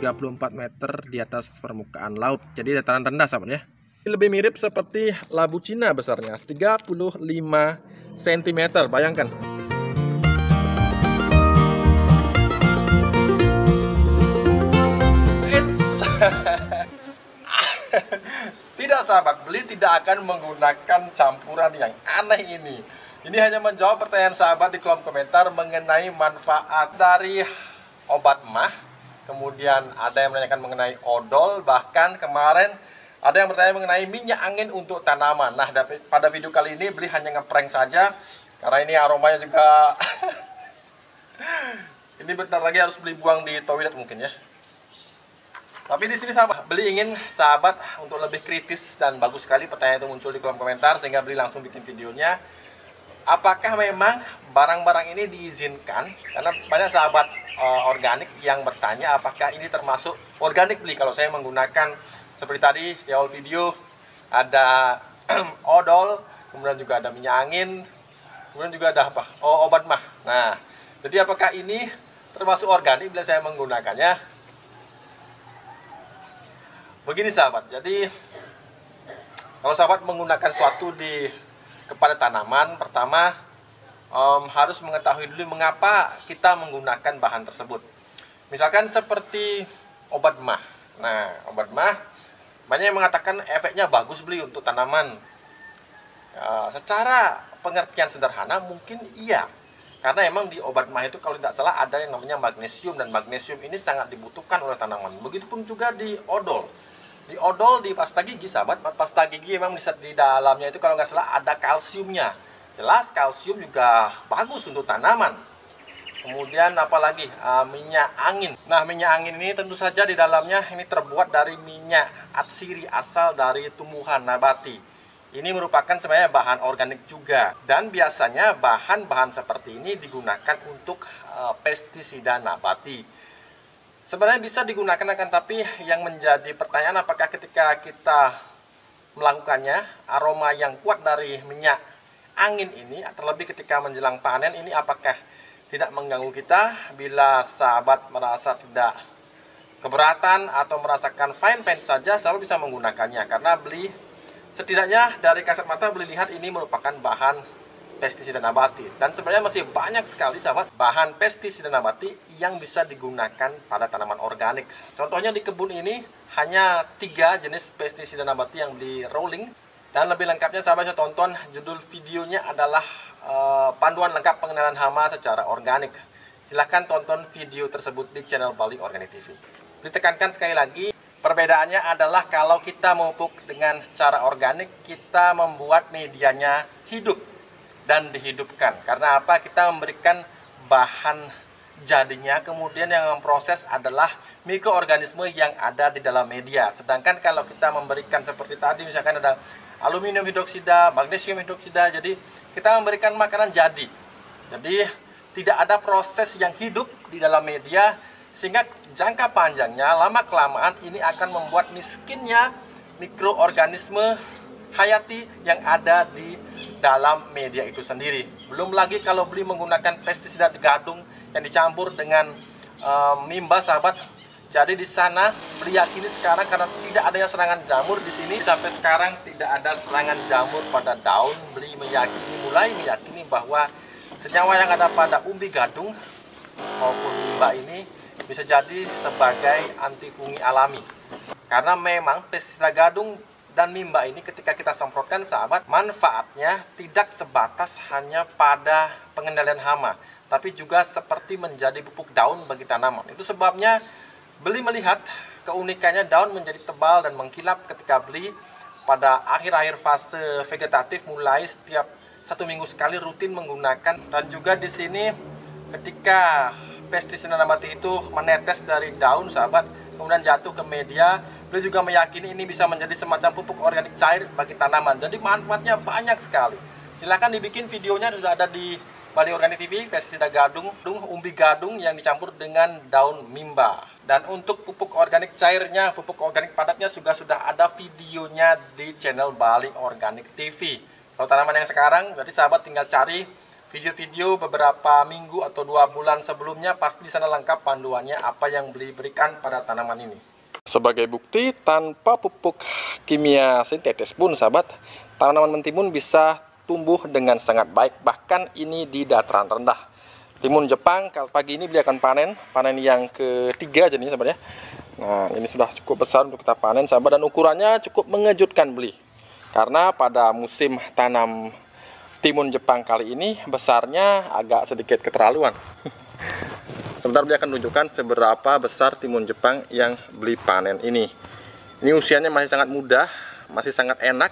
34 meter di atas permukaan laut. Jadi dataran rendah sahabat ya. Ini lebih mirip seperti labu Cina besarnya, 35 cm, bayangkan. Tidak sahabat, beli tidak akan menggunakan campuran yang aneh ini. Ini hanya menjawab pertanyaan sahabat di kolom komentar mengenai manfaat dari obat mah. Kemudian ada yang menanyakan mengenai odol, bahkan kemarin ada yang bertanya mengenai minyak angin untuk tanaman. Nah, pada video kali ini beli hanya ngeprank saja karena ini aromanya juga ini bentar lagi harus beli buang di toilet mungkin ya. Tapi di sini sahabat, beli ingin sahabat untuk lebih kritis dan bagus sekali pertanyaan itu muncul di kolom komentar sehingga beli langsung bikin videonya. Apakah memang barang-barang ini diizinkan? Karena banyak sahabat organik yang bertanya apakah ini termasuk organik beli. Kalau saya menggunakan seperti tadi di awal video ada odol, kemudian juga ada minyak angin, kemudian juga ada apa? Oh, obat mah. Nah, jadi apakah ini termasuk organik bila saya menggunakannya? Begini sahabat, jadi kalau sahabat menggunakan sesuatu kepada tanaman, pertama harus mengetahui dulu mengapa kita menggunakan bahan tersebut. Misalkan seperti obat mah. Nah, obat mah banyak yang mengatakan efeknya bagus beli untuk tanaman. Secara pengertian sederhana mungkin iya. Karena emang di obat mah itu kalau tidak salah ada yang namanya magnesium, dan magnesium ini sangat dibutuhkan oleh tanaman. Begitupun juga di odol. Di odol, di pasta gigi sahabat, pasta gigi memang di dalamnya itu kalau nggak salah ada kalsiumnya. Jelas kalsium juga bagus untuk tanaman. Kemudian apalagi minyak angin. Nah, minyak angin ini tentu saja di dalamnya ini terbuat dari minyak atsiri asal dari tumbuhan nabati. Ini merupakan sebenarnya bahan organik juga. Dan biasanya bahan-bahan seperti ini digunakan untuk pestisida nabati. Sebenarnya bisa digunakan, akan tapi yang menjadi pertanyaan apakah ketika kita melakukannya aroma yang kuat dari minyak angin ini, terlebih ketika menjelang panen ini, apakah tidak mengganggu kita? Bila sahabat merasa tidak keberatan atau merasakan fine-fine saja, sahabat bisa menggunakannya. Karena beli setidaknya dari kasat mata beli lihat ini merupakan bahan pestisida nabati, dan sebenarnya masih banyak sekali sahabat bahan pestisida nabati yang bisa digunakan pada tanaman organik. Contohnya di kebun ini hanya 3 jenis pestisida nabati yang di rolling, dan lebih lengkapnya sahabat saya tonton judul videonya adalah panduan lengkap pengenalan hama secara organik. Silahkan tonton video tersebut di channel Bali Organik TV. Ditekankan sekali lagi, perbedaannya adalah kalau kita memupuk dengan cara organik, kita membuat medianya hidup dan dihidupkan. Karena apa? Kita memberikan bahan jadinya, kemudian yang memproses adalah mikroorganisme yang ada di dalam media. Sedangkan kalau kita memberikan seperti tadi, misalkan ada aluminium hidroksida, magnesium hidroksida, jadi kita memberikan makanan jadi. Jadi tidak ada proses yang hidup di dalam media, sehingga jangka panjangnya, lama-kelamaan ini akan membuat miskinnya mikroorganisme hayati yang ada di dalam media itu sendiri. Belum lagi kalau beli menggunakan pestisida gadung yang dicampur dengan mimba sahabat. Jadi di sana beli yakini sekarang karena tidak adanya serangan jamur di sini, sampai sekarang tidak ada serangan jamur pada daun. Beli mulai meyakini bahwa senyawa yang ada pada umbi gadung maupun mimba ini bisa jadi sebagai anti fungi alami. Karena memang pestisida gadung dan mimba ini ketika kita semprotkan sahabat, manfaatnya tidak sebatas hanya pada pengendalian hama, tapi juga seperti menjadi pupuk daun bagi tanaman. Itu sebabnya beli melihat keunikannya daun menjadi tebal dan mengkilap ketika beli pada akhir-akhir fase vegetatif, mulai setiap 1 minggu sekali rutin menggunakan. Dan juga di sini ketika pestisida nabati itu menetes dari daun sahabat, kemudian jatuh ke media, beliau juga meyakini ini bisa menjadi semacam pupuk organik cair bagi tanaman. Jadi manfaatnya banyak sekali. Silahkan dibikin videonya, sudah ada di Bali Organik TV, pestisida gadung, umbi gadung yang dicampur dengan daun mimba. Dan untuk pupuk organik cairnya, pupuk organik padatnya juga sudah ada videonya di channel Bali Organik TV. Kalau tanaman yang sekarang, berarti sahabat tinggal cari video-video beberapa minggu atau 2 bulan sebelumnya, pasti di sana lengkap panduannya apa yang berikan pada tanaman ini. Sebagai bukti, tanpa pupuk kimia sintetis pun sahabat, tanaman mentimun bisa tumbuh dengan sangat baik, bahkan ini di dataran rendah. Timun Jepang pagi ini beli akan panen yang ketiga jadinya sahabat ya. Nah, ini sudah cukup besar untuk kita panen sahabat, dan ukurannya cukup mengejutkan beli. Karena pada musim tanam timun Jepang kali ini besarnya agak sedikit keterlaluan. Sebentar beli akan tunjukkan seberapa besar timun Jepang yang beli panen ini. Ini usianya masih sangat muda, masih sangat enak.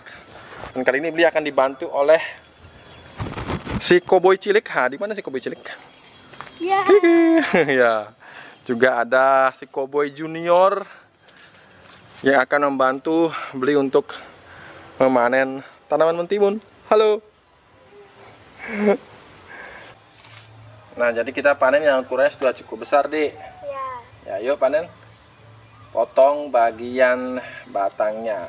Dan kali ini beli akan dibantu oleh si koboi cilik. Di mana si koboi cilik? Ya. Ya. Juga ada si koboi junior yang akan membantu beli untuk memanen tanaman mentimun. Halo. Nah, jadi kita panen yang ukurannya sudah cukup besar, Dik. Ya, yuk panen. Potong bagian batangnya.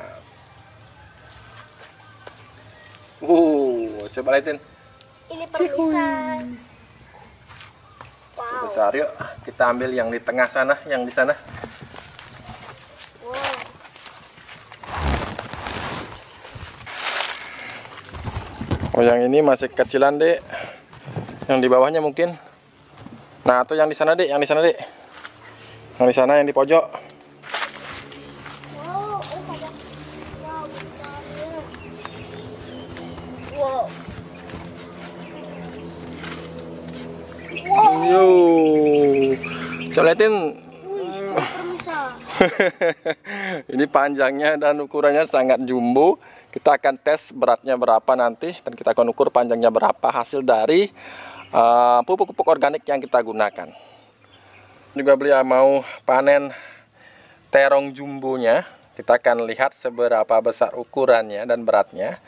Coba lihatin. Ini permisan. Cukup besar, yuk. Kita ambil yang di tengah sana, yang di sana. Oh, yang ini masih kecilan, Dek. Yang di bawahnya mungkin. Nah, atau yang di sana, Dek, yang di sana, Dek. Yang di sana, yang di pojok. Wow, wow, besarnya. Wow. Wow. Yo. Coba liatin. Ini panjangnya dan ukurannya sangat jumbo. Kita akan tes beratnya berapa nanti, dan kita akan ukur panjangnya berapa hasil dari pupuk-pupuk organik yang kita gunakan. Juga beliau mau panen terong jumbonya. Kita akan lihat seberapa besar ukurannya dan beratnya.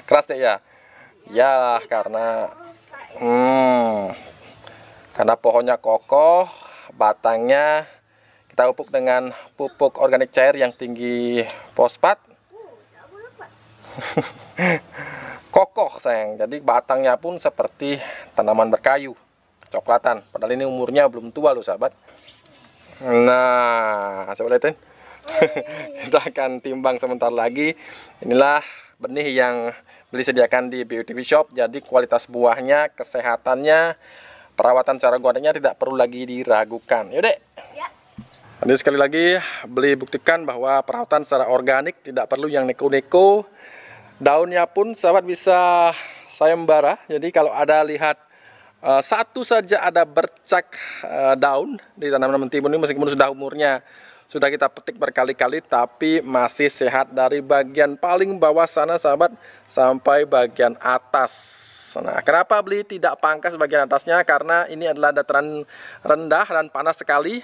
Keras deh ya. Ya, karena pohonnya kokoh, batangnya kita pupuk dengan pupuk organik cair yang tinggi fosfat. Kokoh sayang, jadi batangnya pun seperti tanaman berkayu, kecoklatan. Padahal ini umurnya belum tua loh sahabat. Nah, coba lihatin. Kita akan timbang sebentar lagi. Inilah benih yang beli sediakan di BUTV Shop. Jadi kualitas buahnya, kesehatannya, perawatan secara organiknya tidak perlu lagi diragukan. Yaudah. Ya. Jadi sekali lagi beli buktikan bahwa perawatan secara organik tidak perlu yang neko-neko. Daunnya pun sahabat bisa sayembara. Jadi kalau ada lihat satu saja ada bercak daun di tanaman mentimun ini, meskipun sudah umurnya sudah kita petik berkali-kali, tapi masih sehat dari bagian paling bawah sana sahabat sampai bagian atas. Nah, kenapa beli tidak pangkas bagian atasnya? Karena ini adalah dataran rendah dan panas sekali.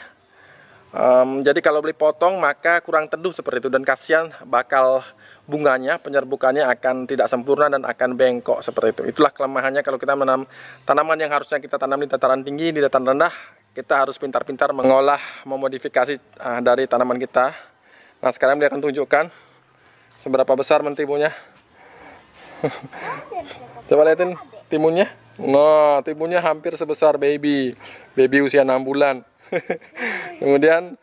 Jadi kalau beli potong maka kurang teduh seperti itu, dan kasihan bakal bunganya, penyerbukannya akan tidak sempurna dan akan bengkok seperti itu. Itulah kelemahannya kalau kita menanam tanaman yang harusnya kita tanam di dataran tinggi, di dataran rendah. Kita harus pintar-pintar mengolah, memodifikasi dari tanaman kita. Nah, sekarang dia akan tunjukkan seberapa besar mentimunnya. Coba lihatin timunnya. Nah, timunnya hampir sebesar baby usia 6 bulan. Kemudian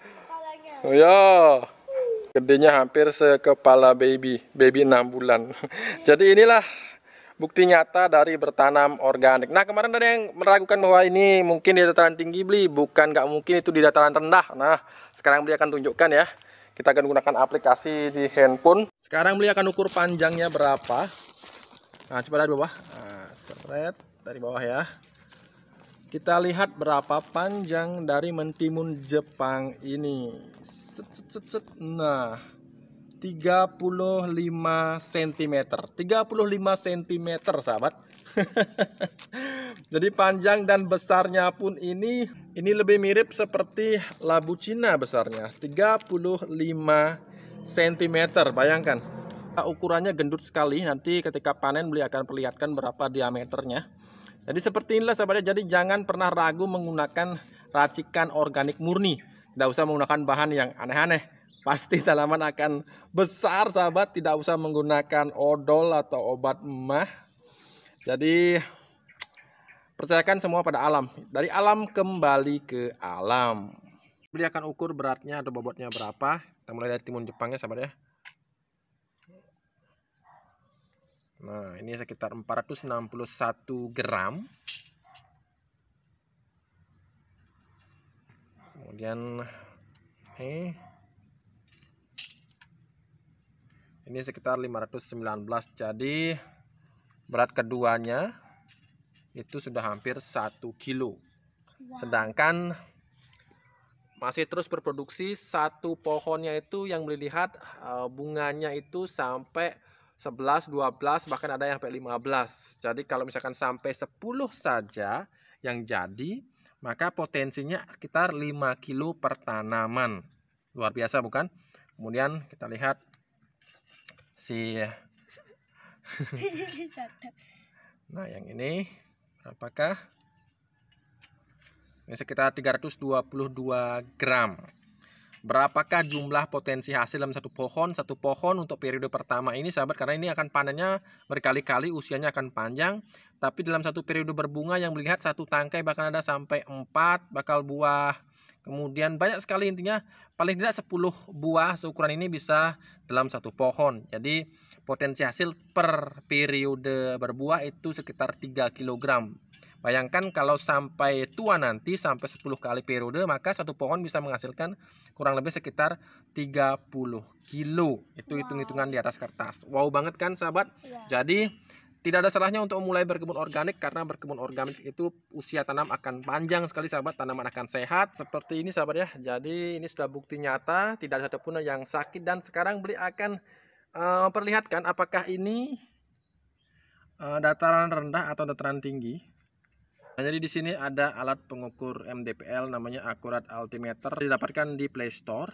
ya, gedenya hampir sekepala baby 6 bulan. Jadi inilah bukti nyata dari bertanam organik. Nah, kemarin ada yang meragukan bahwa ini mungkin di dataran tinggi beli, bukan, nggak mungkin itu di dataran rendah. Nah, sekarang beli akan tunjukkan ya. Kita akan gunakan aplikasi di handphone. Sekarang beli akan ukur panjangnya berapa. Nah, coba dari bawah. Nah, seret dari bawah ya. Kita lihat berapa panjang dari mentimun Jepang ini. Nah, 35 cm. 35 cm sahabat. Jadi panjang dan besarnya pun ini lebih mirip seperti labu Cina besarnya. 35 cm, bayangkan. Ukurannya gendut sekali. Nanti ketika panen beli akan perlihatkan berapa diameternya. Jadi seperti inilah sahabatnya. Jadi jangan pernah ragu menggunakan racikan organik murni. Tidak usah menggunakan bahan yang aneh-aneh. Pasti tanaman akan besar sahabat. Tidak usah menggunakan odol atau obat emah. Jadi percayakan semua pada alam. Dari alam kembali ke alam. Beli akan ukur beratnya atau bobotnya berapa. Kita mulai dari timun Jepangnya sahabat ya. Nah, ini sekitar 461 gram. Kemudian ini sekitar 519. Jadi berat keduanya itu sudah hampir 1 kilo. Sedangkan masih terus berproduksi. Satu pohonnya itu yang boleh lihat bunganya itu sampai 11, 12, bahkan ada yang sampai 15. Jadi kalau misalkan sampai 10 saja yang jadi, maka potensinya sekitar 5 kilo per tanaman. Luar biasa bukan? Kemudian kita lihat si nah yang ini apakah ini sekitar 322 gram. Berapakah jumlah potensi hasil dalam satu pohon? Satu pohon untuk periode pertama ini sahabat, karena ini akan panennya berkali-kali, usianya akan panjang. Tapi dalam satu periode berbunga yang melihat satu tangkai bahkan ada sampai 4 bakal buah. Kemudian banyak sekali, intinya paling tidak 10 buah seukuran ini bisa dalam satu pohon. Jadi potensi hasil per periode berbuah itu sekitar 3 kg. Bayangkan kalau sampai tua nanti sampai 10 kali periode, maka satu pohon bisa menghasilkan kurang lebih sekitar 30 kilo. Itu hitung-hitungan di atas kertas. Wow banget kan sahabat? Jadi tidak ada salahnya untuk mulai berkebun organik, karena berkebun organik itu usia tanam akan panjang sekali sahabat. Tanaman akan sehat seperti ini sahabat ya. Jadi ini sudah bukti nyata, tidak ada satupun yang sakit. Dan sekarang Beli akan perlihatkan apakah ini dataran rendah atau dataran tinggi. Nah, jadi di sini ada alat pengukur MDPL namanya Akurat Altimeter, didapatkan di Play Store.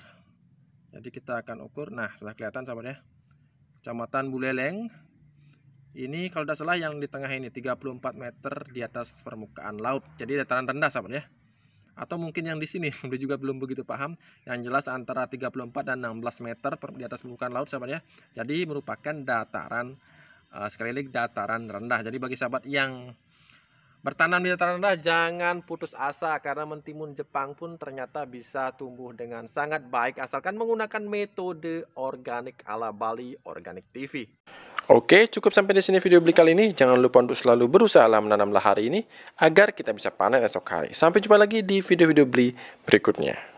Jadi kita akan ukur. Nah, sudah kelihatan sahabat ya. Kecamatan Buleleng. Ini kalau tidak salah yang di tengah ini 34 meter di atas permukaan laut. Jadi dataran rendah sahabat ya. Atau mungkin yang di sini Beli juga belum begitu paham. Yang jelas antara 34 dan 16 meter di atas permukaan laut sahabat ya. Jadi merupakan dataran sekali lagi dataran rendah. Jadi bagi sahabat yang bertanam di dataran rendah, jangan putus asa, karena mentimun Jepang pun ternyata bisa tumbuh dengan sangat baik asalkan menggunakan metode organik ala Bali Organic TV. Oke, cukup sampai di sini video Beli kali ini. Jangan lupa untuk selalu berusaha menanamlah hari ini agar kita bisa panen esok hari. Sampai jumpa lagi di video-video Beli berikutnya.